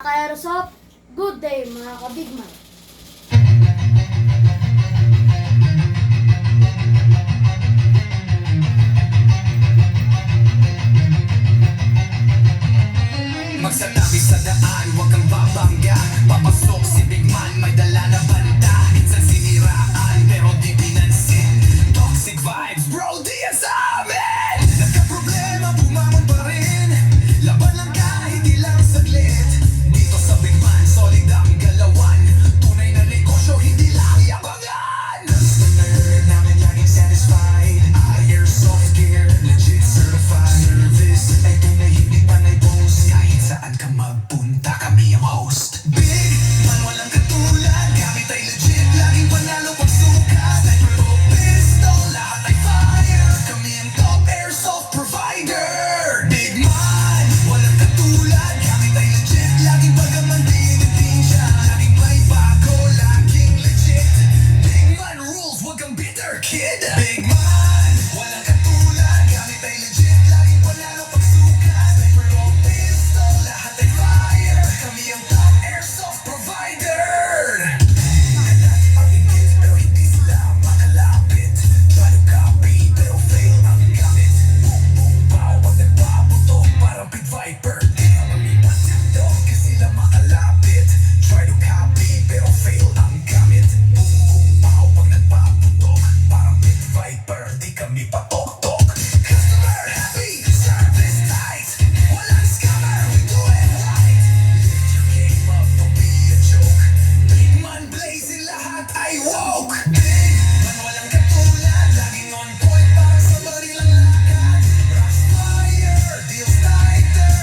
Ka-Airsoft, good day mga kabigman. Magsatabi sa daan, huwag kang babangga. Papasok si Big Man, may dala na banda. Minsan siniraan, pero di pinansin. Toxic vibes, bro, di yan sa amin. Nagka-problema, bumangon pa rin. Laban lang kahit ilang saglit. Dito sa Big Man, solid ang galawan. Tunay na negosyo, hindi lang yabangan. Listener namin laging satisfied. Airsoft gear, legit certified. Service, ay tunay hindi panay boss. Kahit saan ka magpunta, kami ang host. Big Man, walang katulad. Gamit ay legit, laging panalo pag sukat. Sniper o pistol, lahat ay fire. Kami ang top airsoft provider. Big Man, walang katulad. Gamit ay legit, laging pagaman tinitin siya. Laging may bago, laging legit. Big Man rules, wag kang bitter, kid. Big Man, walang katulad. Gamit ay legit, laging panalo pag sukat. Sniper o pistol, lahat ay fire. Kami ang top airsoft provider. Pag-ingit, pero hindi sila makalapit. Try to copy, pero fail ang gamit. Boom, boom, pow, pag nagpaputok, parang Pit Viper. Di ka malipat dito, kasi sila makalapit. Try to copy, pero fail ang gamit. Boom, boom, pow, pag nagpaputok, parang Pit Viper. Di kami patok-tok. Customer happy, service tight. Walang scammer, we do it right. Lift your game up, don't be a joke. Big Man blazing, lahat ay woke. Big Man walang katulad, laging on point, parang sa barilang lakad. Rush fire, deals tighter.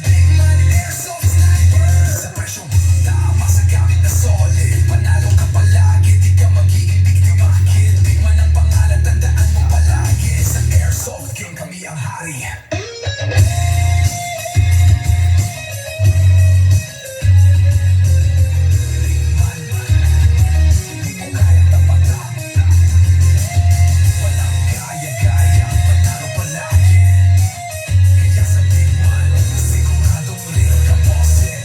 Big Man airsoft sniper. Sa presyong tama, sa gamit na solid. Panalo ka palagi, di ka magiging biktima, kid. Big Man ang pangalan, tandaan mo palagi. Sa airsoft game, kami ang hari. Hindi mo kayang tapakan. Walang kaya-kaya, panalo palagi. Kaya sa Big Man, siguradong real ka bossin.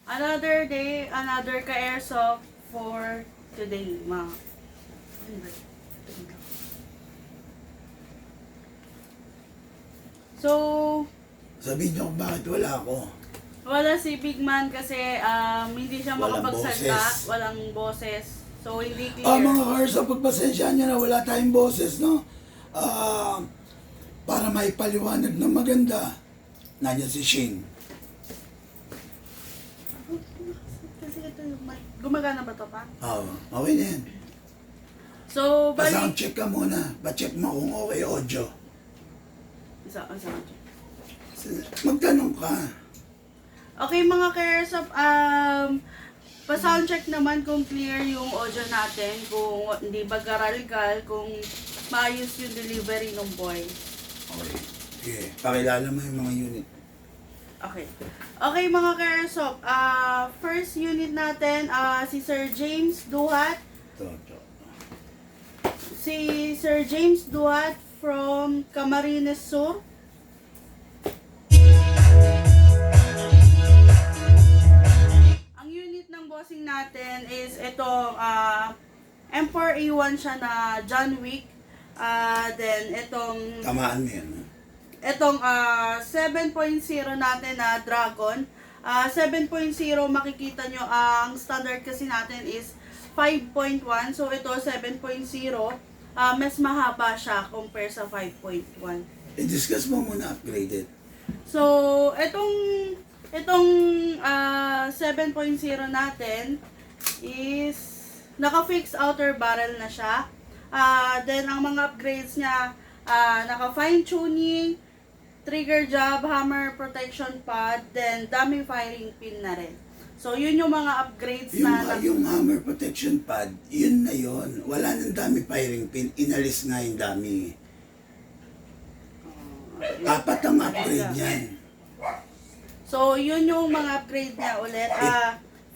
Another day, another ka-airsoft for today, mga. So, Sabihin niyo kung bakit wala ako. wala si Big Man kasi hindi siya Walang makapagsalita, boses. walang boses. So, hindi Ah, clear. mga cars, pagpasensyaan niyo na wala tayong boses, no? Para may paliwanag na maganda, nandiyan si Shane. Kasi ito yung mic. Gumagana ba to pa? Okay na yan. So, Pa-sound bali... check ka muna. Pa-check mo kung okay audio. Isa. Magtanong ka. Okay mga ka-airsoft, pa-soundcheck naman kung clear yung audio natin, kung hindi ba garalgal, kung maayos yung delivery ng voice. Okay. Sige, pakilala mo yung mga unit. Okay. Okay mga ka-airsoft, first unit natin, si Sir James Duhat. Ito. Si Sir James Duhat from Camarines Sur. Ang unit ng bossing natin is itong M4A1 siya na John Wick. Then itong Tamaan mo yan. no? itong 7.0 natin na Dragon. 7.0 makikita nyo ang standard kasi natin is 5.1. So ito 7.0 mas mahaba siya compare sa 5.1. I-discuss mo muna upgraded. So itong 7.0 natin is naka-fixed outer barrel na siya. Then ang mga upgrades niya, naka-fine tuning, trigger job, hammer protection pad, then dummy firing pin na rin. So, yun yung mga upgrades na... Yung hammer protection pad, yun na yun. Wala nang dami firing pin. Inalis nga yung dami. Apat ang upgrade niyan. So, yun yung mga upgrade niya ulit.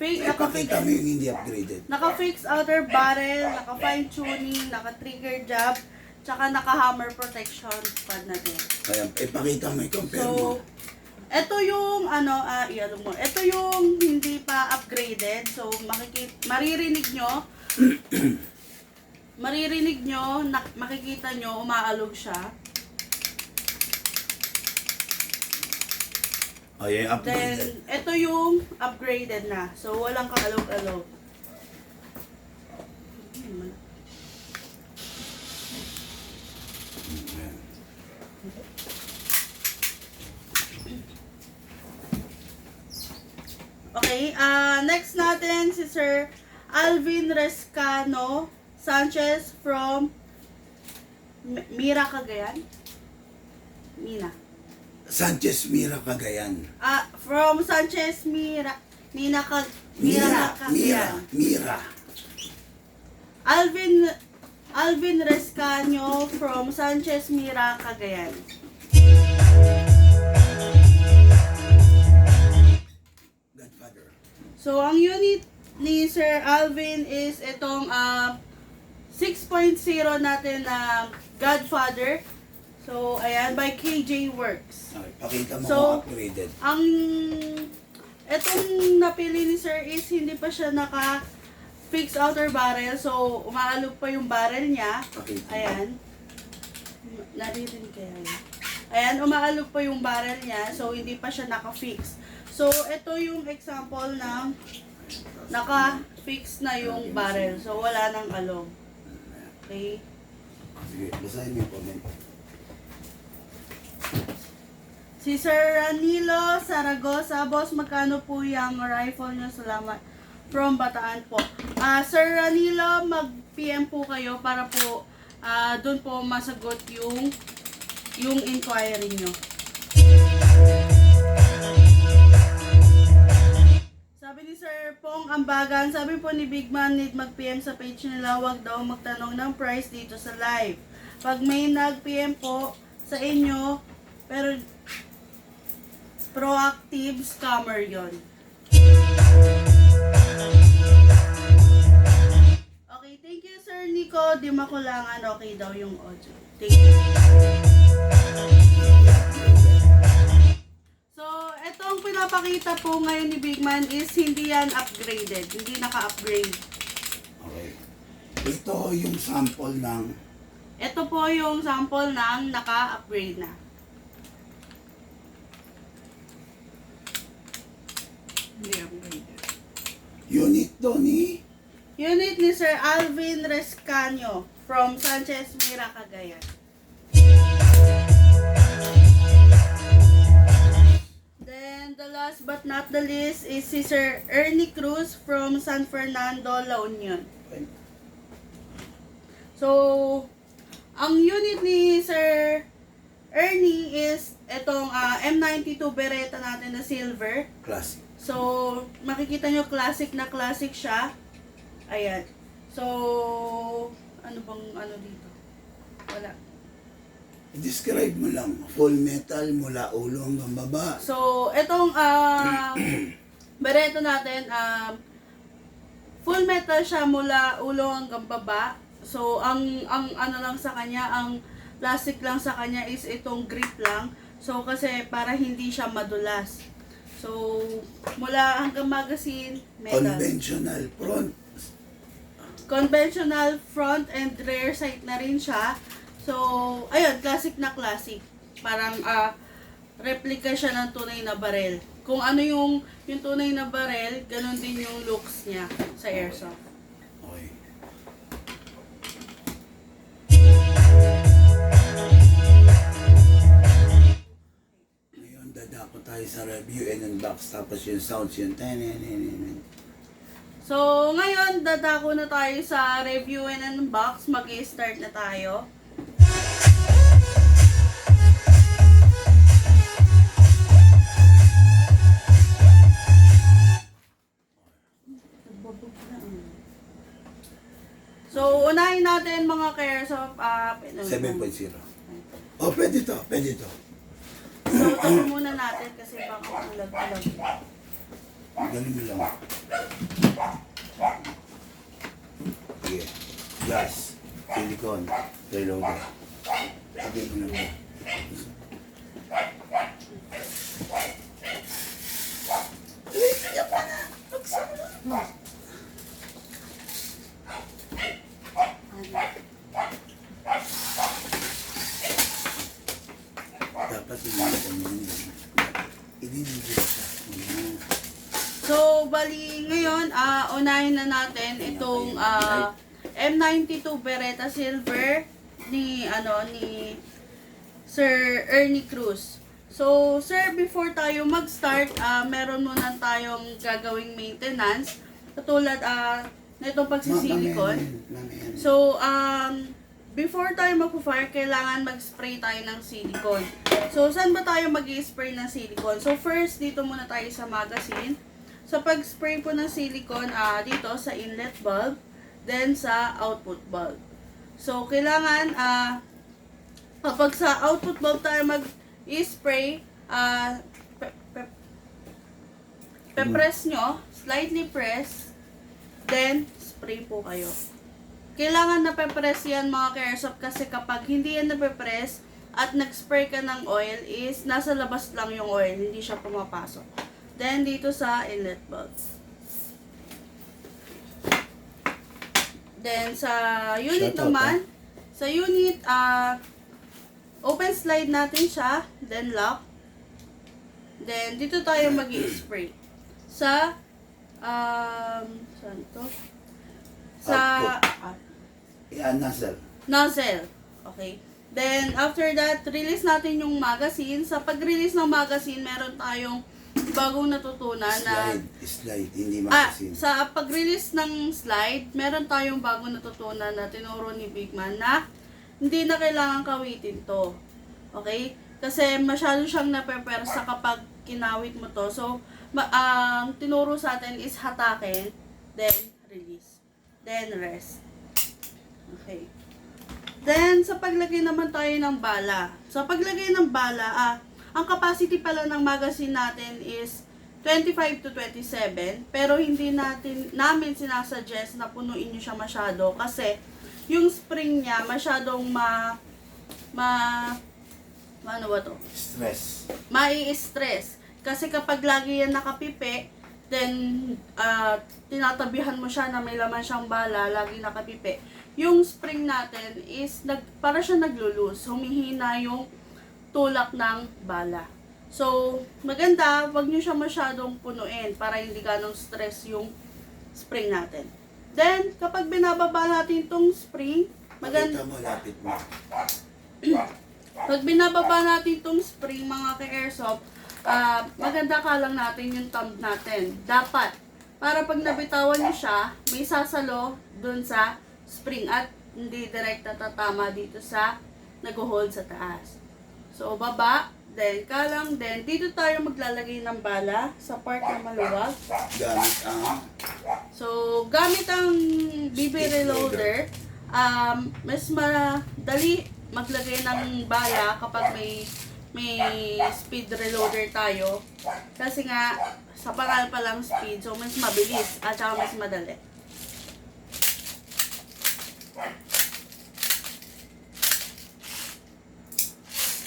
Ipakita mo yung hindi upgraded. Naka-fix outer barrel, naka-fine tuning, naka-trigger job, tsaka naka-hammer protection pad na din. Kaya ipakita mo, i-compare mo. So, ito yung iano mo. Ito yung hindi pa upgraded. So, maririnig nyo, makikita nyo, umaalog siya. O, yung upgraded. Then, ito yung upgraded na. So, walang kaalog-alog. Okay, next natin si Sir Alvin Rescano Sanchez from Mira, Cagayan. Mina. Sanchez Mira, Cagayan. From Sanchez Mira, Cagayan. Mira. Alvin Rescano from Sanchez Mira, Cagayan. Godfather. So, ang unit ni Sir Alvin is itong 6.0 natin na Godfather. So, ayan, by KJ Works. Okay, pakita mo So, kung upgraded. Itong napili ni Sir is hindi pa siya naka-fix outer barrel. So, umaalog pa yung barrel niya. Pakita. Ayan. Naririnig kaya yun. Ayan, umaalog pa yung barrel niya. So, hindi pa siya naka-fix. So, ito yung example ng naka-fix na yung barrel. So, wala nang alog. Okay? Sige, basahin mo yung comment. Si Sir Ranilo Saragosa, boss, magkano po yung rifle nyo? Salamat. From Bataan po. Sir Ranilo, mag-PM po kayo para po doon po masagot yung inquiry nyo. Sabi ni Sir Pong Ambagan, sabi po ni Big Man, need mag-PM sa page nila, wag daw magtanong ng price dito sa live. Pag may nag-PM po sa inyo, pero proactive scammer yon. Okay, thank you Sir Nico. Di makulangan, okay daw yung audio. Thank you. So, etong pinapakita po ngayon ni Big Man is hindi yan upgraded. Hindi naka-upgrade. Okay. Ito yung sample ng Ito po yung sample ng naka-upgrade na. Hindi upgraded. unit to ni Unit ni Sir Alvin Rescano from Sanchez Mira, Cagayan. Then, the last but not the least is si Sir Ernie Cruz from San Fernando, La Union. So, ang unit ni Sir Ernie is itong M92 Beretta natin na silver. classic. So, makikita nyo classic na classic siya. Ayan. So, ano bang ano dito? Wala. Describe mo lang, full metal mula ulo hanggang baba. So, itong Beretta natin, full metal siya mula ulo hanggang baba. So, ang ano lang sa kanya, ang plastic lang sa kanya is itong grip lang. So, kasi para hindi siya madulas. So, mula hanggang magazine, metal. Conventional front and rear sight na rin siya. So, ayun, classic na classic. Parang replica siya ng tunay na barel. Kung ano yung tunay na barel, ganun din yung looks niya sa airsoft. Okay. Ngayon, dadako tayo sa review and unbox. Tapos yung sounds yun. So, ngayon, dadako na tayo sa review and unbox. Mag-i-start na tayo. So, unahin natin mga ka-airsoft. 7.0. Oh, pwede to. So, tapo muna natin kasi baka ulag-ulag. Ganun mo lang. Sige. Gas. Silicone. Reloader. Sabi mo na ba? Dapat yung idinigil siya. So, bali ngayon, unahin na natin itong M92 Beretta Silver ni Sir Ernie Cruz. So, sir, before tayo mag-start, meron muna tayong gagawing maintenance katulad nitong pagsisilikon. So, before tayo magpo-fire, kailangan mag-spray tayo ng silicone. So, saan ba tayo mag-i-spray ng silicone? So, first, dito muna tayo sa magazine. So, pag-spray po ng silicone, dito sa inlet bulb, then sa output bulb. So, kailangan, kapag sa output bulb tayo mag-i-spray, pe-press nyo, slightly press, then spray po kayo. Kailangan na pe-press yan mga ka-airsoft kasi kapag hindi yan na-press at nag-spray ka ng oil is nasa labas lang yung oil, hindi siya pumapasok. Then dito sa inlet bulb. Then sa unit naman, sa unit, open slide natin siya, then lock. Then dito tayo mag-i-spray. Sa, saan to? Sa nozzle. nozzle. Okay. Then, after that, release natin yung magazine. Sa pag-release ng magazine, meron tayong bagong natutunan na... Slide, hindi magazine. Sa pag-release ng slide, meron tayong bagong natutunan na tinuro ni Bigman na hindi na kailangan kawitin to. Okay? Kasi masyado siyang napepersa kapag kinawit mo to. So, ang tinuro sa atin is hatakin, then release, then rest. Okay. Then, sa paglagay naman tayo ng bala. Sa paglagay ng bala, ang capacity pala ng magazine natin is 25 to 27. Pero hindi namin sinasuggest na punuin nyo siya masyado. Kasi, yung spring niya masyadong ano ba to? Stress. Mai-stress. Kasi kapag lagi yan nakapipi, then tinatabihan mo siya na may laman siyang bala, lagi nakapipi. Yung spring natin is para siya naglo-loose, humihina yung tulak ng bala. So, maganda, wag niyo siya masyadong punuin para hindi ganong stress yung spring natin. Then, kapag binababa natin itong spring, maganda. Pakita mo, lapit mo. Pag binababa natin itong spring, mga ka-airsoft, maganda ka lang natin yung thumb natin. Dapat, para pag nabitawan niyo siya, may sasalo dun sa spring at hindi direct tatama dito sa nag-hold sa taas. So, baba, then kalang, then dito tayo maglalagay ng bala sa part na maluwag. Gamit ang BB reloader, mas madali maglagay ng bala kapag may speed reloader tayo. Kasi nga, sa pangal pa lang speed, so mas mabilis at saka mas madali.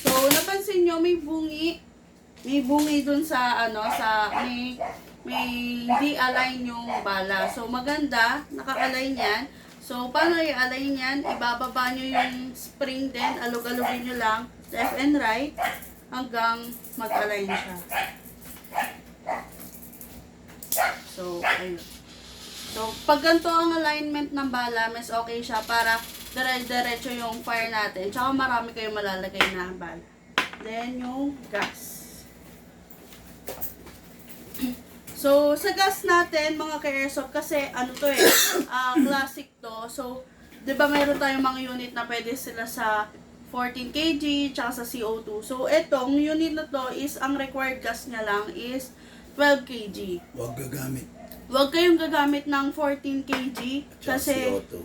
So, napansin nyo, may bungi. May bungi dun sa, may di-align yung bala. So, maganda, naka-align yan. So, paano i-align yan? Ibababa nyo yung spring din, alug-alugin nyo lang, left and right, hanggang mag-align siya. So, ayun. So, pag ganito ang alignment ng bala, mas okay siya para dire-diretso yung fire natin. Tsaka marami kayong malalagay na bala. Then, yung gas. So, sa gas natin, mga ka-airsoft, kasi ano to classic to. So, di ba mayroon tayong mga unit na pwede sila sa 14 kg, tsaka sa CO2. So, etong unit na to is, ang required gas niya lang is 12 kg. Huwag gagamit. Huwag kayong gagamit ng 14 kg Tsaka kasi CO2.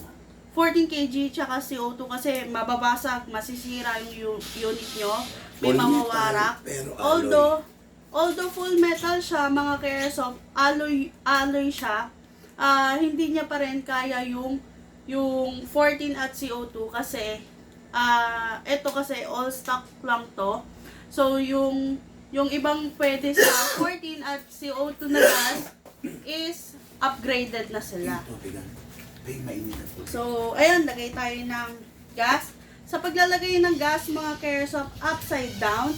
14 kg tsaka CO2 kasi mababasag, masisira yung unit nyo, may Full mawawarak. metal, pero alloy. Although full metal siya, mga ka-airsoft, alloy siya, hindi niya pa rin kaya yung 14 at CO2 kasi ito kasi all stock lang to. So yung ibang pwede sa 14 at CO2 na gas is upgraded na sila. Ito, bigan. Ay, mainit na po. So, ayan, lagay tayo ng gas. Sa paglalagay ng gas, mga ka-airsoft, upside down,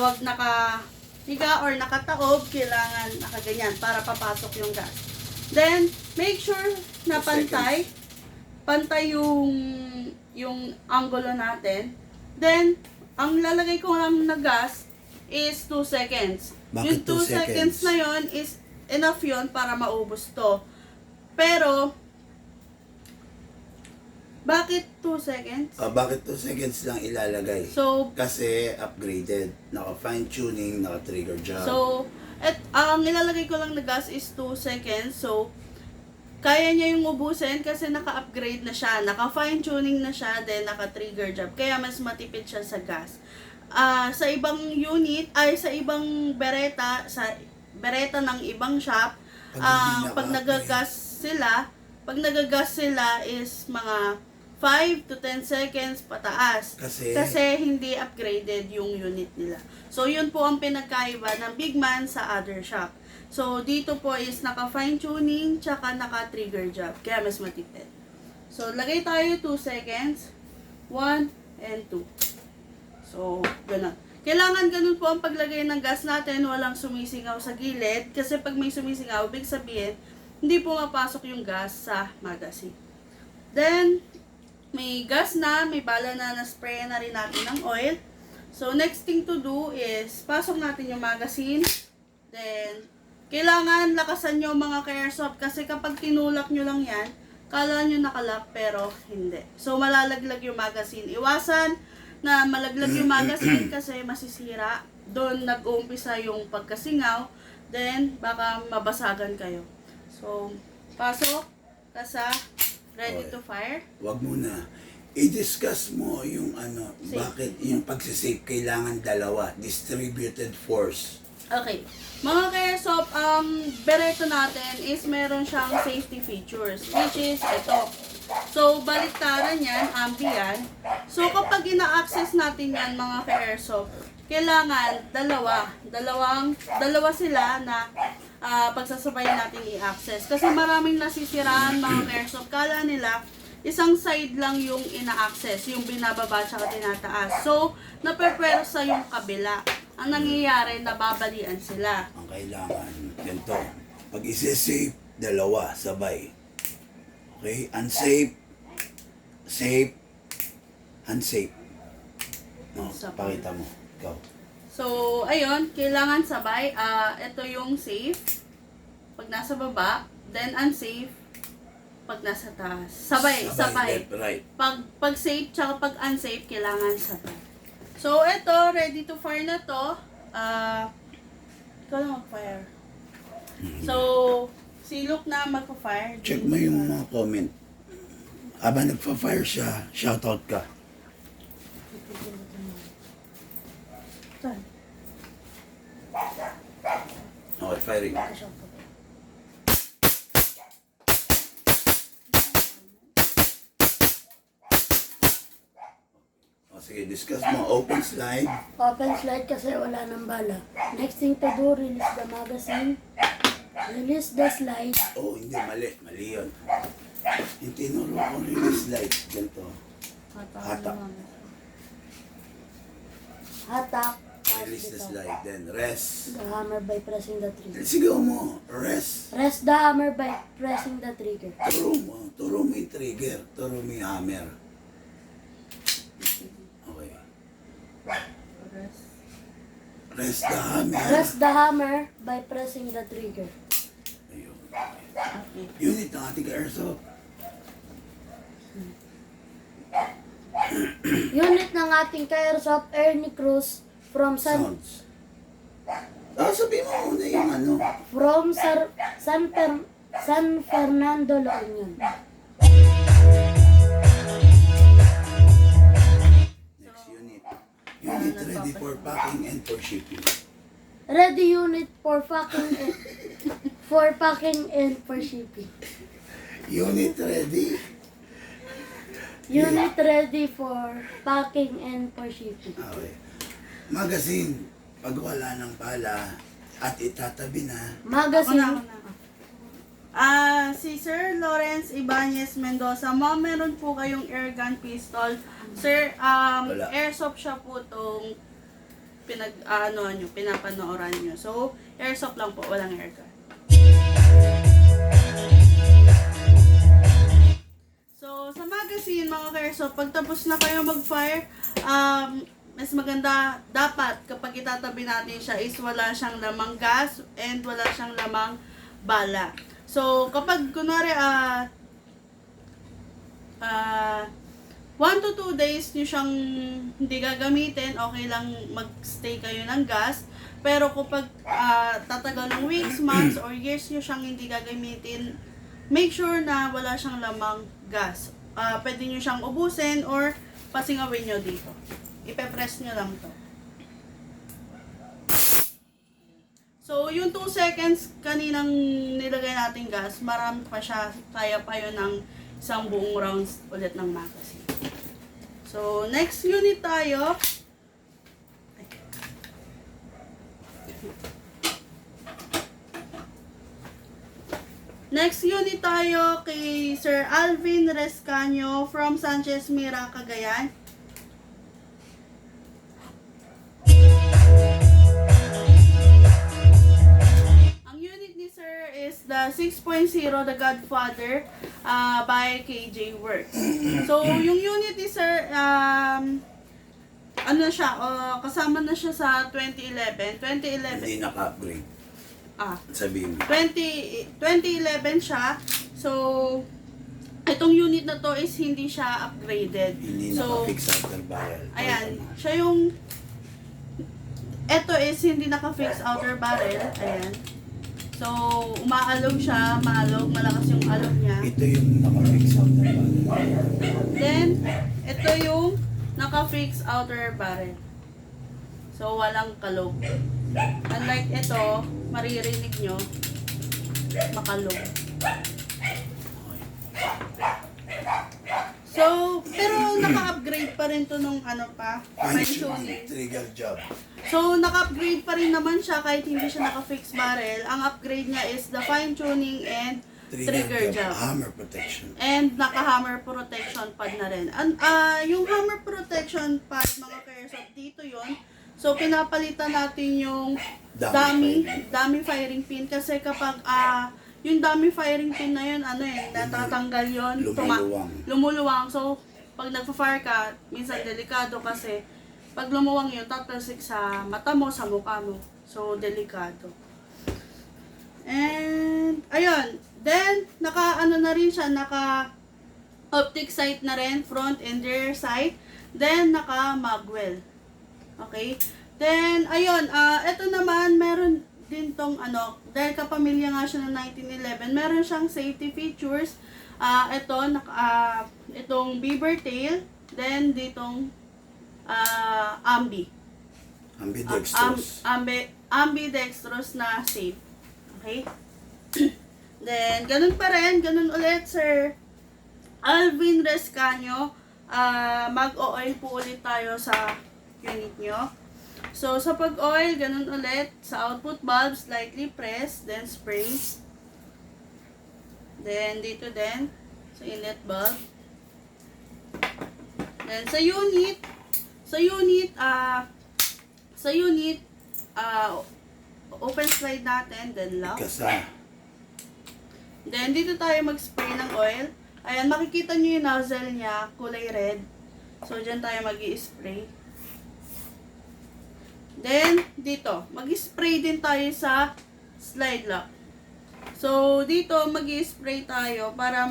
wag nakahiga or nakataob, kailangan nakaganyan para papasok yung gas. Then, make sure na 2 pantay yung angulo natin. Then, ang lalagay ko lang na gas is 2 seconds. Bakit Yung 2 2 seconds na yon is enough yon para maubos to. Pero, bakit 2 seconds? Bakit 2 seconds lang ilalagay? So, Kasi upgraded, naka-fine tuning, naka-trigger job. ang nilalagay ko lang na gas is 2 seconds. So, kaya niya yung ubusin kasi naka-upgrade na siya, naka-fine tuning na siya, then naka-trigger job. Kaya mas matipid siya sa gas. Sa ibang unit, sa ibang bereta, sa bereta ng ibang shop, Pag hindi pag nagagas sila is mga 5 to 10 seconds pataas. Kasi hindi upgraded yung unit nila. So, yun po ang pinagkaiba ng Bigman sa other shop. So, dito po is naka-fine tuning, tsaka naka-trigger job. Kaya mas matipid. So, lagay tayo 2 seconds. 1 and 2. So, ganun. Kailangan ganun po ang paglagay ng gas natin, walang sumisingaw sa gilid. Kasi pag may sumisingaw, ibig sabihin, hindi po mapasok yung gas sa magazine. Then, may gas na, may bala na spray na rin natin ng oil. So, next thing to do is, pasok natin yung magazine. Then, kailangan lakasan nyo mga ka-airsoft kasi kapag tinulak nyo lang yan, kala nyo nakalock pero hindi. So, malalaglag yung magazine. Iwasan na malaglag yung magazine kasi masisira. Doon nag-uumpisa yung pagkasingaw. Then, baka mabasagan kayo. So, pasok, kasa, ready to fire. Wag muna. I-discuss mo yung Safe. bakit yung pagsisave kailangan dalawa, distributed force. Okay. Mga ka-airsoft, ang Beretta natin is meron siyang safety features, which is ito. So, baliktaran yan, ambi yan. So, kapag ina-access natin yan, mga ka-airsoft, kailangan dalawa sila na pagsasabayan natin i-access. Kasi maraming nasisiraan mga ka-airsoft. Kala nila, isang side lang yung ina-access, yung binababa tsaka tinataas. So, napepwersa yung kabila. Ang nangyayari, nababalian sila. Ang kailangan, ganito. Pag isi-save, dalawa, sabay. Okay? Unsafe, safe, unsafe. No, Sabay. pakita mo. Ikaw. So, ayun, kailangan sabay. Ito yung safe, pag nasa baba, then unsafe, pag nasa taas. Sabay. Left, right. Pag safe, tsaka pag unsafe, kailangan sabay. So, ito, ready to fire na to. Ikaw lang mag-fire. So, si Luke na magpa-fire. Check mo yung mga comment. Habang nagpa-fire siya, shoutout ka. Saan? Okay, firing. O sige, discuss mo. Open slide. Open slide kasi wala ng bala. Next thing to do, release the magazine. Release the slide. Oh, hindi, mali. Mali yun. Yung tinuro ko release slide. Ganito. Hatak. Hatak. Release the slide. Then rest. The hammer by pressing the trigger. Sigaw mo. Rest. Rest the hammer by pressing the trigger. Turo mo. Turo mo yung trigger. Turo mo yung hammer. Okay. Rest the hammer. Rest the hammer by pressing the trigger. Ayun. Okay. Unit ng ating airsoft. Unit ng ating ka-airsoft Ernie Cruz from San... Sounds. Sabihin mo muna yung ano. From San Fernando, La Union. Next unit. Unit ready for packing and for shipping. Ready unit for packing and for shipping. Unit ready. Unit ready for packing and for shipping. Okay. Magazine. Pag wala ng pala at itatabi na, Magazine. Si Sir Lawrence Ibanez Mendoza, ma'am, meron po kayong airgun pistol. Sir, Wala. airsoft siya po itong pinapanooran nyo. So, airsoft lang po, walang airgun. So, sa magazine, mga ka-airsoft, pag tapos na kayo mag-fire, mas maganda dapat kapag itatabi natin siya is wala siyang lamang gas and wala siyang lamang bala. So, kapag kunwari 1 to 2 days nyo siyang hindi gagamitin, okay lang mag-stay kayo ng gas. Pero kapag tatagal ng weeks, months, or years nyo siyang hindi gagamitin, make sure na wala siyang lamang gas. Pwede nyo siyang ubusin or pasingawin nyo dito. Ipe-press nyo lang to. So, yung 2 seconds kaninang nilagay natin gas, marami pa siya. Kaya pa yun ng isang buong rounds ulit ng magazine. So, next unit tayo. Next unit tayo kay Sir Alvin Rescanio from Sanchez Mira, Cagayan. Ang unit ni Sir is the 6.0 The Godfather by KJ Works. So, yung unit ni Sir, kasama na siya sa 2011. 2011. hindi naka-upgrade. Sabihin mo. 2011 siya. So, itong unit na to is hindi siya upgraded. Hindi So, naka-fix outer barrel. ayan. Siya yung... Ito is hindi naka-fix outer barrel. Ayan. So, umaalog siya. Maalog. Malakas yung alog niya. Ito yung naka-fix outer barrel. Then, ito yung naka-fix outer barrel. So, walang kalog. Unlike ito, maririnig nyo, makalog. So, pero naka-upgrade pa rin to nung fine tuning. Trigger job. So, naka-upgrade pa rin naman siya kahit hindi siya naka-fix barrel. Ang upgrade niya is the fine tuning and trigger job. Hammer protection. And naka-hammer protection pad na rin. Yung hammer protection pad, mga ka-airsoft, dito yon. So, pinapalitan natin yung dummy firing pin. Kasi kapag yung dummy firing pin na yun, natatanggal yun. Lumuluwang. So, pag nagpa-fire ka, minsan delikado kasi pag lumuwang yun, tatalsik sa mata mo, sa mukha mo. So, delikado. And, ayun. Then, na rin siya, optic sight na rin, front and rear sight. Then, magwell. Okay? Then, ayun, ito naman, meron din tong dahil kapamilya nga siya ng 1911, meron siyang safety features. Itong beaver tail, then ditong Ambidextrous. Ambidextrous na safe. Okay? Then, ganun pa rin, ganun ulit, Sir Alvin Rescanio. Mag-oil po ulit tayo sa unit nyo. So, sa pag-oil, ganun ulit. Sa output valve, slightly press, then spray. Then, dito din, sa inlet valve. Then, sa unit, open slide natin, then lock. Kasa. Then, dito tayo mag-spray ng oil. Ayan, makikita nyo yung nozzle niya, kulay red. So, dyan tayo mag-i-spray. Then, dito, mag-spray din tayo sa slide lock. So, dito, mag-spray tayo para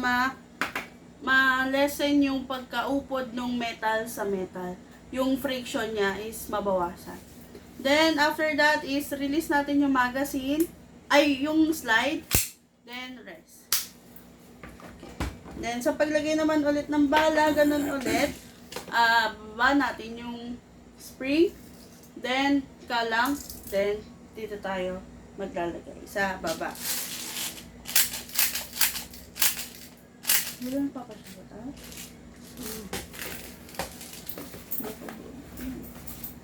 ma-lessen yung pagkaupod ng metal sa metal. Yung friction niya is mabawasan. Then, after that is release natin yung magazine, ay, yung slide, then rest. Then, sa paglagay naman ulit ng bala, ganun ulit, baba natin yung spring, then, kalang, then, dito tayo maglalagay sa baba. Meron pa siya ba tayo?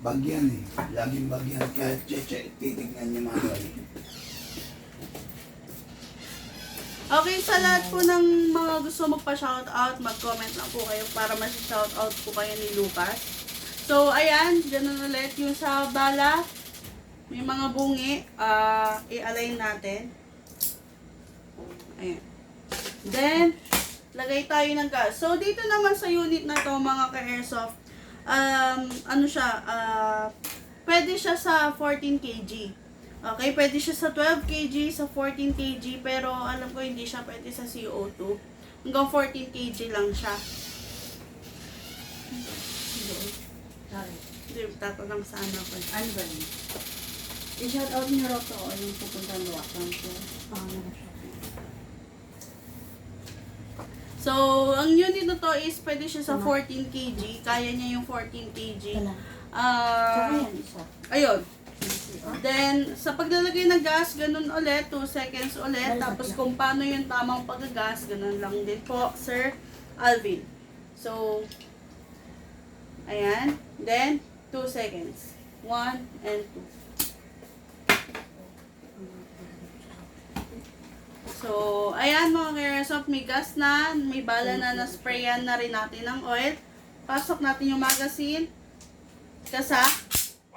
Bagyan eh. Laging bagyan. Kaya titignan niyo manual. Okay, sa lahat po ng mga gusto magpa-shoutout, mag-comment lang po kayo para mas-shoutout po kayo ni Lucas. So, ayan, ganun ulit yung sa bala. May mga bungi, i-align natin. Ayan. Then, lagay tayo ng gas. So, dito naman sa unit na to mga ka-airsoft, pwede siya sa 14 kg. Okay, pwede siya sa 12 kg, sa 14 kg, pero alam ko hindi siya pwede sa CO2. Hanggang 14 kg lang siya. Hindi, tatanong sa ano ko. Ano ba yun? I-shout out niyo raw to yung pupunta luwasan ko. So, ang unit na to is pwede siya sa 14 kg. Kaya niya yung 14 kg. Ayun. Then, sa paglalagay ng gas, ganun ulit, 2 seconds ulit. Tapos kung paano yung tamang paggagas, ganun lang din po, Sir Alvin. So, ayan. Then, 2 seconds. 1 and 2. So, ayan mga ka-airsoft, may gas na, may bala na, na-sprayan na rin natin ng oil. Pasok natin yung magazine, kasa,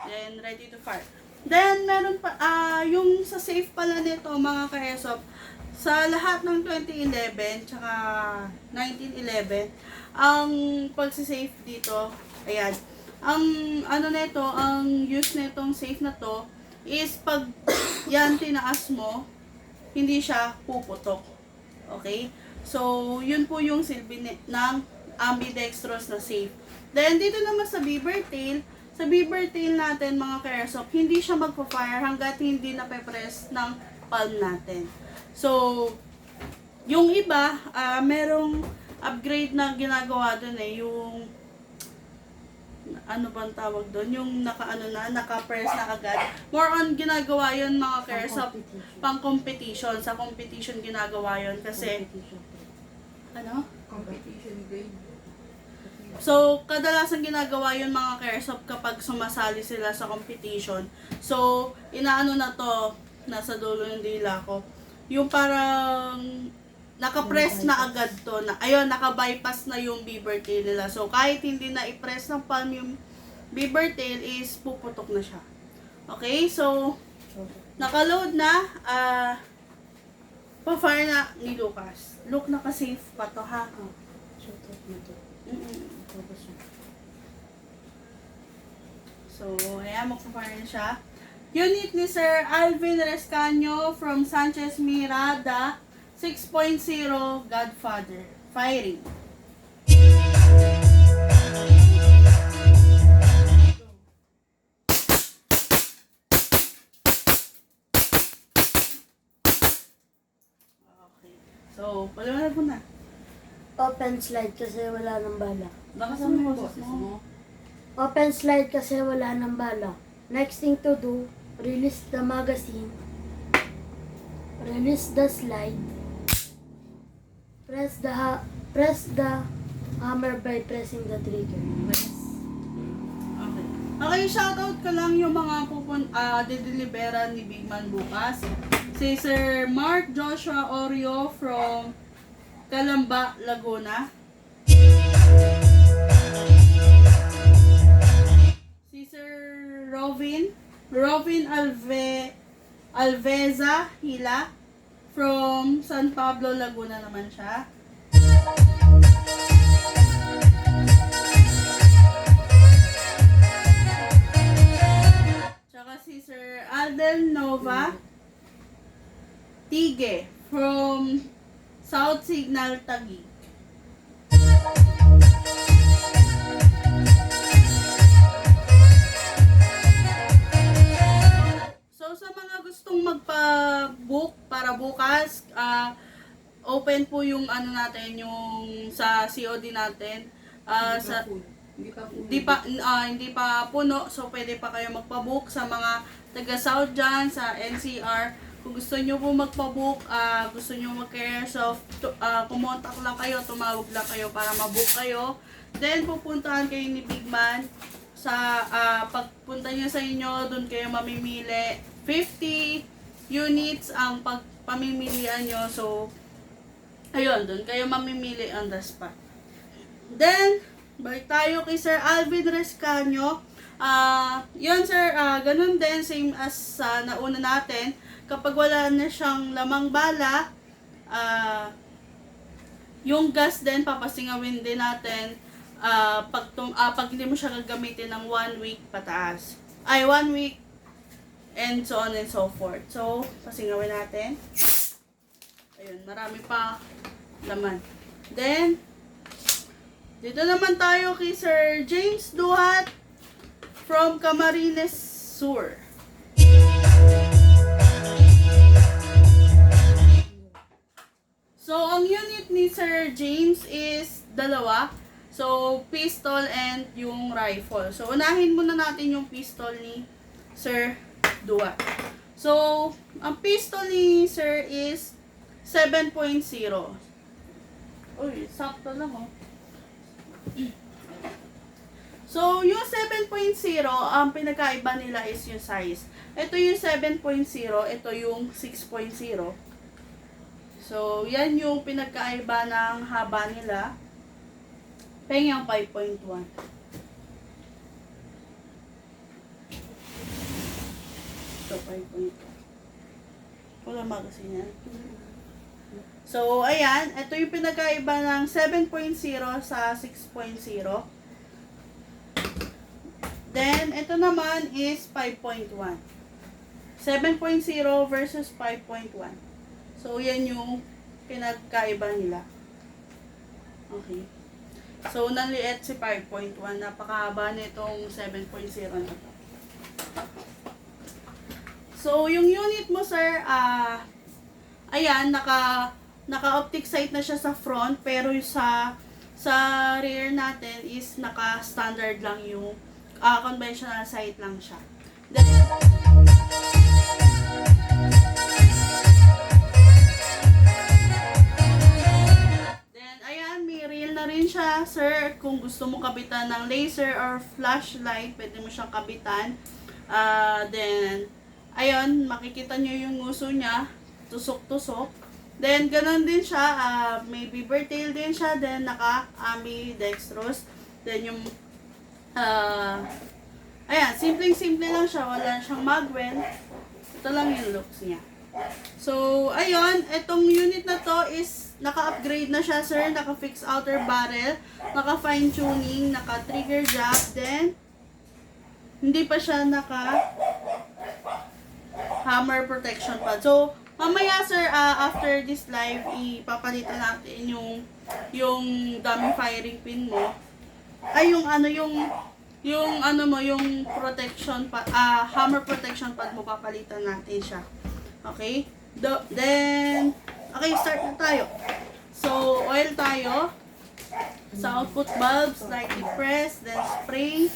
and ready to fire. Then, meron pa, yung sa safe pala nito mga ka-airsoft, sa lahat ng 2011, tsaka 1911, ang pagsisafe dito, ayan, ang ano nito, ang use netong safe na to, is pag yan tinaas mo, hindi siya puputok. Okay? So, yun po yung silbi ng ambidextrous na safe. Then, dito naman sa beaver tail, sa beaver tail natin mga ka-airsoft, hindi siya magpa-fire hanggat hindi nape-press ng palm natin. So, yung iba, merong upgrade na ginagawa dun eh, yung ano bang tawag doon, yung naka-press na agad. More on ginagawa yun mga ka-airsoft, pang competition. Sa competition ginagawa yun kasi, ano? Competition grade. So, kadalasan ginagawa yun mga ka-airsoft kapag sumasali sila sa competition. So, inaano na to, nasa dulo ng dila ko. Yung parang naka-press na agad to. Ayun, naka-bypass na yung beaver tail nila. So, kahit hindi na i-press ng palm yung beaver tail is puputok na siya. Okay? So, naka-load na. Pa-fire na ni Lucas. Look, naka-safe pa to ha. So, ayan, magpa-fire na siya. Unit ni Sir Alvin Rescaño from Sanchez Mirada, 6.0 Godfather. Firing. Okay. So, paliwanag mo na. Open slide kasi wala ng bala. Baka sa mga boses mo. Open slide kasi wala ng bala. Next thing to do, release the magazine. Release the slide. Press the hammer by pressing the trigger. Press. Okay. Okay, shoutout ko lang yung mga didelibera ni Big Man bukas. Si Sir Mark Joshua Orio from Calamba, Laguna. Si Sir Rovin Alveza Hila from San Pablo, Laguna naman siya. Tsaka si Sir Alden Nova Tige from South Signal, Taguig. So, sa mga gustong magpa-book para bukas, open po yung ano natin, yung sa COD natin. Sa hindi pa puno, so pwede pa kayo magpa-book sa mga taga South dyan, sa NCR. Kung gusto nyo po magpa-book, gusto nyo mag-airsoft, kumontak lang kayo, tumawag lang kayo para ma-book kayo. Then pupuntahan kayo ni Big Man. Sa pagpunta niya sa inyo, doon kayo mamimili. 50 units ang pamimilian nyo. So, ayun, doon kayo mamimili on the spot. Then, balik tayo kay Sir Alvin Rescanio. Yun sir, ganun din, same as nauna natin. Kapag wala na siyang lamang bala, yung gas din, papasingawin din natin pag hindi mo siya gagamitin ng 1 week pataas. 1 week and so on and so forth. So, pasingawin natin. Ayun, marami pa laman. Then, dito naman tayo kay Sir James Duhat from Camarines Sur. So, ang unit ni Sir James is dalawa. So, pistol and yung rifle. So, unahin muna natin yung pistol ni Sir Duhat. So, ang pistol ni Sir is 7.0. Uy, sakto lang oh. So, yung 7.0, ang pinagkaiba nila is yung size. Ito yung 7.0, ito yung 6.0. So, yan yung pinagkaiba ng haba nila. Pengyan 5.1. Ito, 5.1. Wala magasin yan. So, ayan. Ito yung pinagkaiba ng 7.0 sa 6.0. Then, ito naman is 5.1. 7.0 versus 5.1. So, yan yung pinagkaiba nila. Okay. So, naliit si 5.1. Napakahaba nitong 7.0 na to. So, yung unit mo, sir, ayan, naka-optic sight na siya sa front, pero sa rear natin is naka-standard lang yung conventional sight lang siya. Then, ayan, may reel na rin siya, sir. Kung gusto mo kabitan ng laser or flashlight, pwede mo siyang kabitan. Then, ayun, makikita nyo yung nguso niya, tusok-tusok. Then, ganun din siya, may beaver tail din siya, then naka-ambidextrous. Then, yung, ayan, simpleng-simple lang siya, wala siyang magwen. Ito lang yung looks niya. So, ayun, itong unit na to is, naka-upgrade na siya, sir, naka-fix outer barrel, naka-fine tuning, naka-trigger jack, then, hindi pa siya hammer protection pad. So, mamaya sir, after this live, ipapalitan natin yung dummy firing pin mo. Ay, yung protection pad, hammer protection pad mo, papalitan natin siya. Okay? Then, okay, start na tayo. So, oil tayo. Sa output bulb, slightly press, then spray.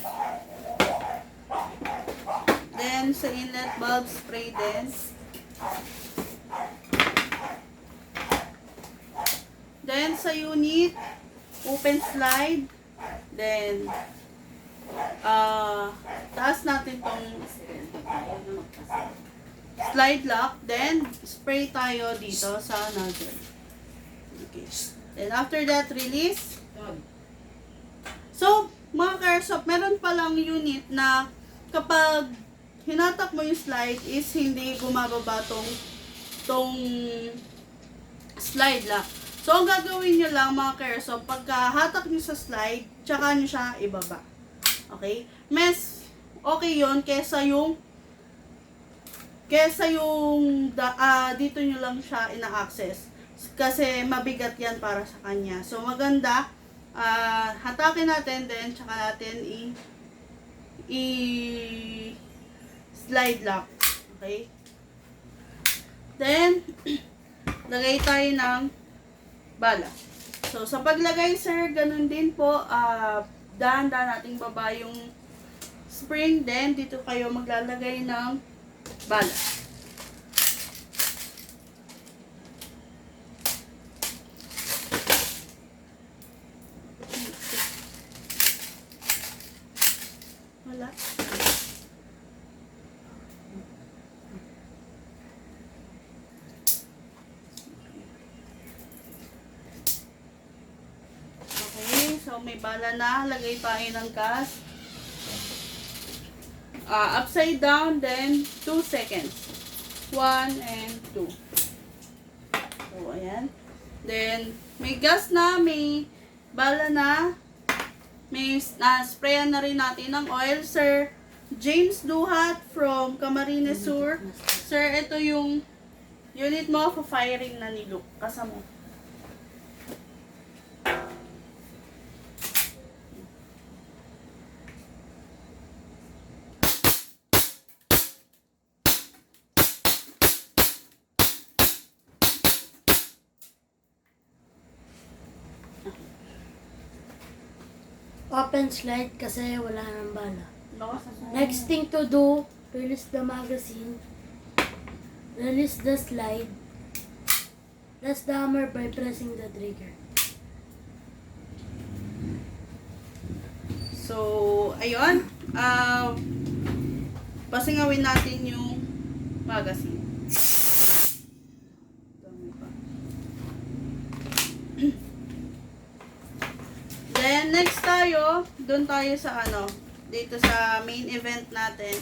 Then, sa inlet bulb, spray din. Then, sa unit, open slide. Then, taas natin tong slide lock. Then, spray tayo dito sa nozzle. Okay. Then, after that, release. So, mga ka-airsoft, meron palang unit na kapag hinatak mo yung slide is hindi gumababa tong slide lock. So, ang gagawin nyo lang mga ka-airsoft, pagka hatak nyo sa slide, tsaka nyo siya ibaba. Okay? Mas okay yon kesa yung dito nyo lang siya ina-access. Kasi mabigat yan para sa kanya. So, maganda, hatakin natin din, tsaka natin slide lock. Okay? Then, lagay tayo ng bala. So, sa paglagay, sir, ganun din po, dahan-dahan nating baba yung spring. Then, dito kayo maglalagay ng bala. Wala. Okay, so may bala na. Lagay tayo ng gas. Upside down, then 2 seconds. 1 and 2. So, ayan. Then, may gas na, may bala na. May sprayan na rin natin ng oil. Sir James Duhat from Camarines Sur. Sir, ito yung unit mo for firing na ni Luke. Kasama. Open slide kasi wala nang bala. Lakas na. Next thing to do, release the magazine. Release the slide. Press the hammer by pressing the trigger. So, ayun. Pasingawin natin yung magazine. Dami pa. Then, next tayo, doon tayo sa dito sa main event natin.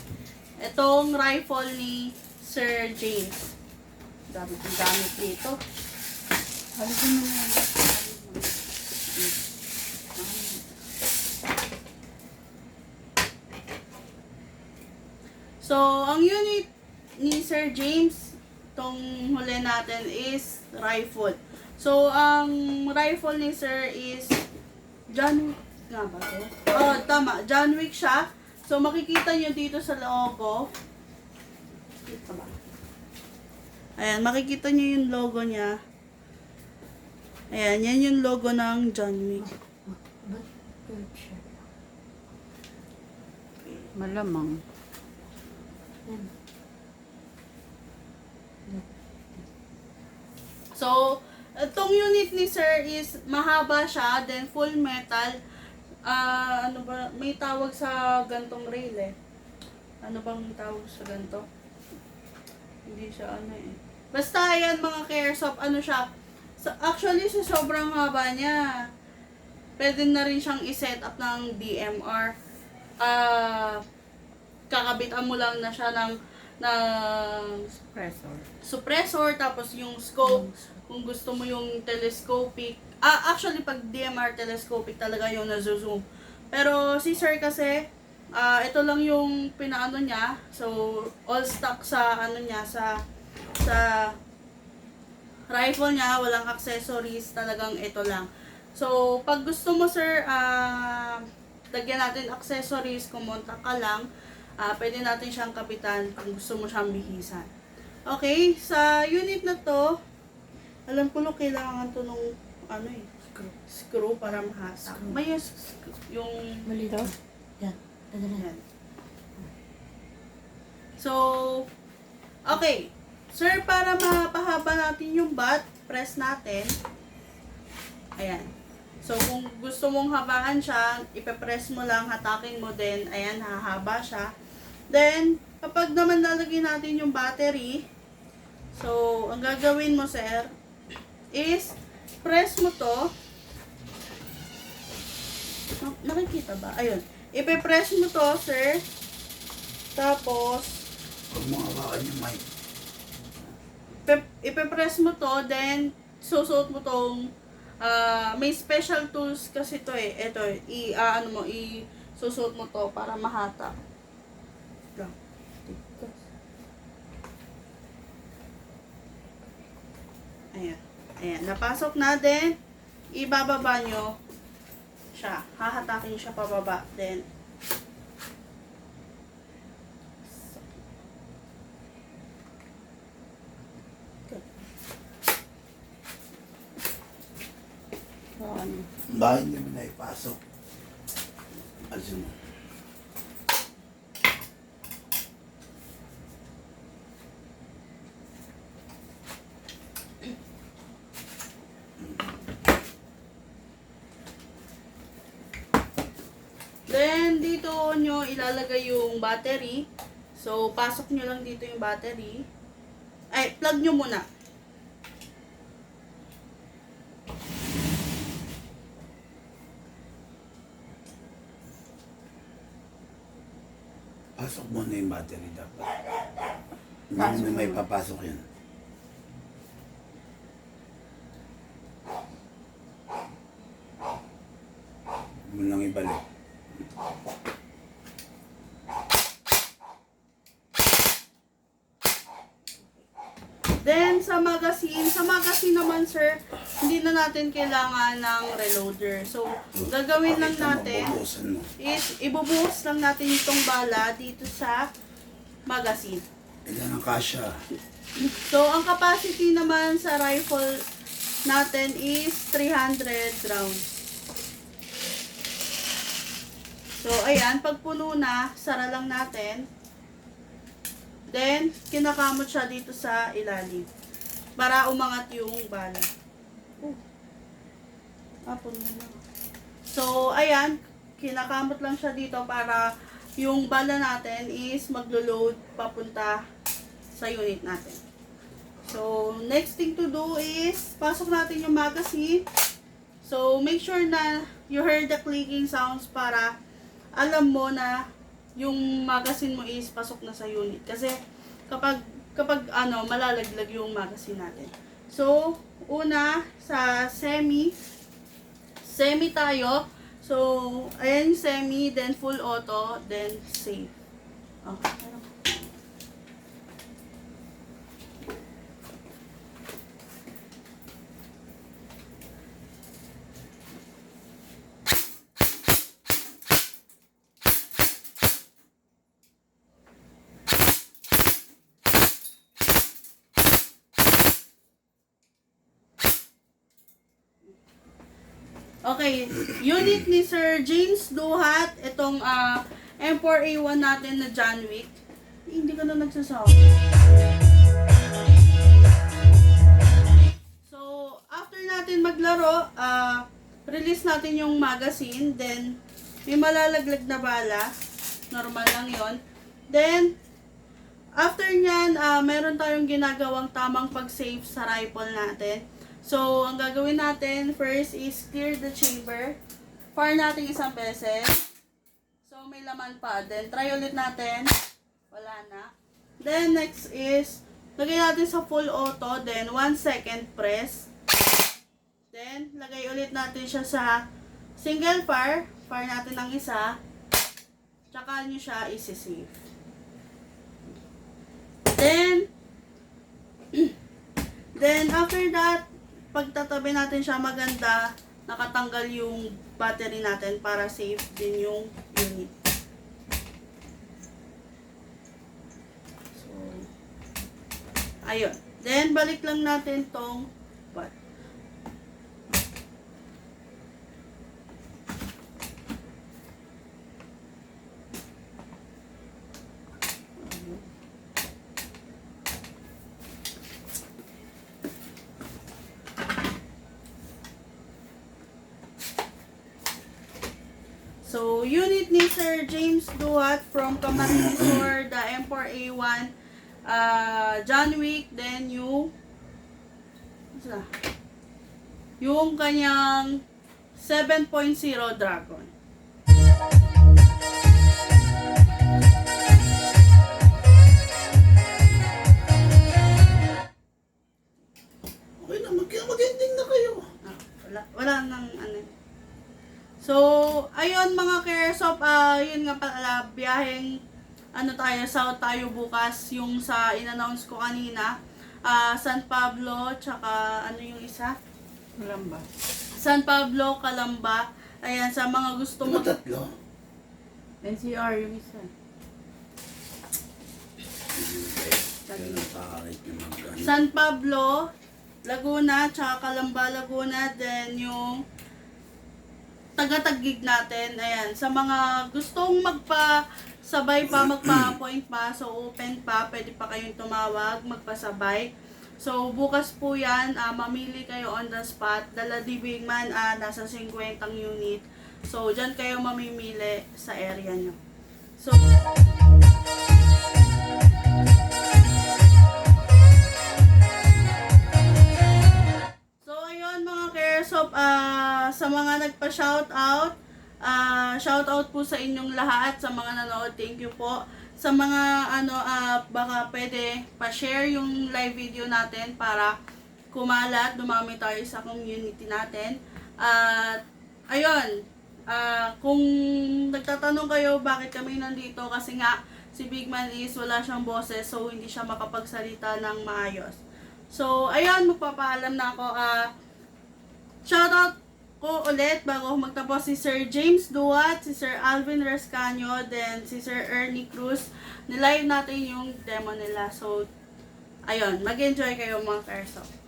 Itong rifle ni Sir James. Dami kong gamit dito. Halisin mo na. So, ang unit ni Sir James, itong huli natin is rifle. So, ang rifle ni Sir is John Wick nga ba ito? Oh, tama. John Wick siya. So, makikita nyo dito sa logo. Dito ba? Ayan, makikita nyo yung logo niya. Ayan, yan yung logo ng John Wick. Malamang. So, itong unit ni Sir is mahaba siya, then full metal. Ano ba, may tawag sa gantong rail eh. Ano bang tawag sa ganto? Hindi siya Basta yan mga Caresoft, siya. So, actually, sa sobrang haba niya, pwede na rin siyang i-set up ng DMR. Kakabitan mo lang na siya ng Suppressor. suppressor, tapos yung scope, kung gusto mo yung telescopic. Actually, pag DMR telescopic talaga yung nazo-zoom. Pero si Sir kasi, ito lang yung pinaano niya. So, all stock sa niya, sa rifle niya, walang accessories, talagang ito lang. So, pag gusto mo Sir, lagyan natin accessories, kumonta ka lang, pwede natin siyang kapitan kung gusto mo siyang bihisan. Okay, sa unit na to, alam ko lang kailangan to nung screw para mahatak. May yung Malito. Yan. Ayan. So, okay. Sir, para mapahaba natin yung bat, press natin. Ayan. So, kung gusto mong habaan siya, ipe-press mo lang, hatakin mo din. Ayan, hahaba siya. Then, kapag naman lalagyan natin yung battery, so, ang gagawin mo, sir, is, press mo to. Nakikita ba? Ayun. Ipe-press mo to, sir. Tapos, Huwag mo hawakan yung mic. ipe-press mo to, then, susuot mo tong, may special tools kasi to eh. Ito, susuot mo to para mahata. Lang. Ayan. Ayan. Napasok na, then, ibababa nyo siya. Hahatakin siya pababa. Then, ano. Bakit hindi mo na ipasok? Alisin mo. Then, dito nyo ilalagay yung battery. So, pasok nyo lang dito yung battery. Ay, plug nyo muna. Pasok mo na yung battery dapat. Hindi mo na may papasok yan. Huwag mo lang ibalik. Then, sa magazine naman, sir, hindi na natin kailangan ng reloader. So, gagawin lang Pakita mo, natin bubuhusan mo. is ibubuhos lang natin itong bala dito sa magazine. Ilan ang kasya? So, ang capacity naman sa rifle natin is 300 rounds. So, ayan, pag puno na, sara lang natin. Then, kinakamot siya dito sa ilalim para umangat yung bala. Puno na. So, ayan, kinakamot lang siya dito para yung bala natin is maglo-load papunta sa unit natin. So, next thing to do is pasok natin yung magazine. So, make sure na you heard the clicking sounds para alam mo na yung magazine mo is pasok na sa unit. Kasi kapag malalaglag yung magazine natin. So, una sa semi tayo. So, ayan yung semi, then full auto, then safe. Okay. Okay, unit ni Sir James Duhat, itong M4A1 natin na John Wick. Hindi ka na nagsasawa. So, after natin maglaro, release natin yung magazine, then may malalaglag na bala. Normal lang yon. Then, after nyan, meron tayong ginagawang tamang pag-save sa rifle natin. So, ang gagawin natin, first is clear the chamber. Fire natin isang beses. So, may laman pa. Then, try ulit natin. Wala na. Then, next is, lagay natin sa full auto. Then, 1 second press. Then, lagay ulit natin siya sa single fire. Fire natin ng isa. Tsaka nyo siya isi-save. Then, after that, pagtatabi natin siya maganda, nakatanggal yung battery natin para safe din yung unit. So, ayun. Then, balik lang natin tong bat. So, unit ni Sir James Duhat from Camarines Sur, the M4A1, John Wick, then yung kanyang 7.0 Dragon. Okay na, mag-ending na kayo. Wala nang ano. So, ayun mga Caresoft, yun nga pala, biyaheng south tayo bukas, yung sa in-announce ko kanina, San Pablo, tsaka ano yung isa? Kalamba. San Pablo, Calamba. Ayan, sa mga gusto Ano mo. tatlo? NCR yung isa. Kaya nakakarit yung mga San Pablo, Laguna, tsaka Calamba, Laguna, then yung taga-tagig natin. Ayan, sa mga gustong magpa-sabay pa, magpa-appoint pa, so open pa, pwede pa kayong tumawag, magpasabay. So, bukas po yan, mamili kayo on the spot. Dala di Bigman, nasa 50 unit. So, dyan kayo mamimili sa area nyo. So, ayun mga Caresoft, sa mga nagpa-shoutout, shoutout po sa inyong lahat, sa mga nanood, thank you po. Sa mga baka pwede pa-share yung live video natin para kumalat, dumami tayo sa community natin. At ayun, kung nagtatanong kayo bakit kami nandito, kasi nga si Bigman is wala siyang boses, so hindi siya makapagsalita ng maayos. So ayun, magpapaalam na ako. Shoutout ko ulit bago magtapos si Sir James Duat, si Sir Alvin Rescanio, then si Sir Ernie Cruz. Nilive natin yung demo nila. So ayun, mag-enjoy kayo mga Caresoft.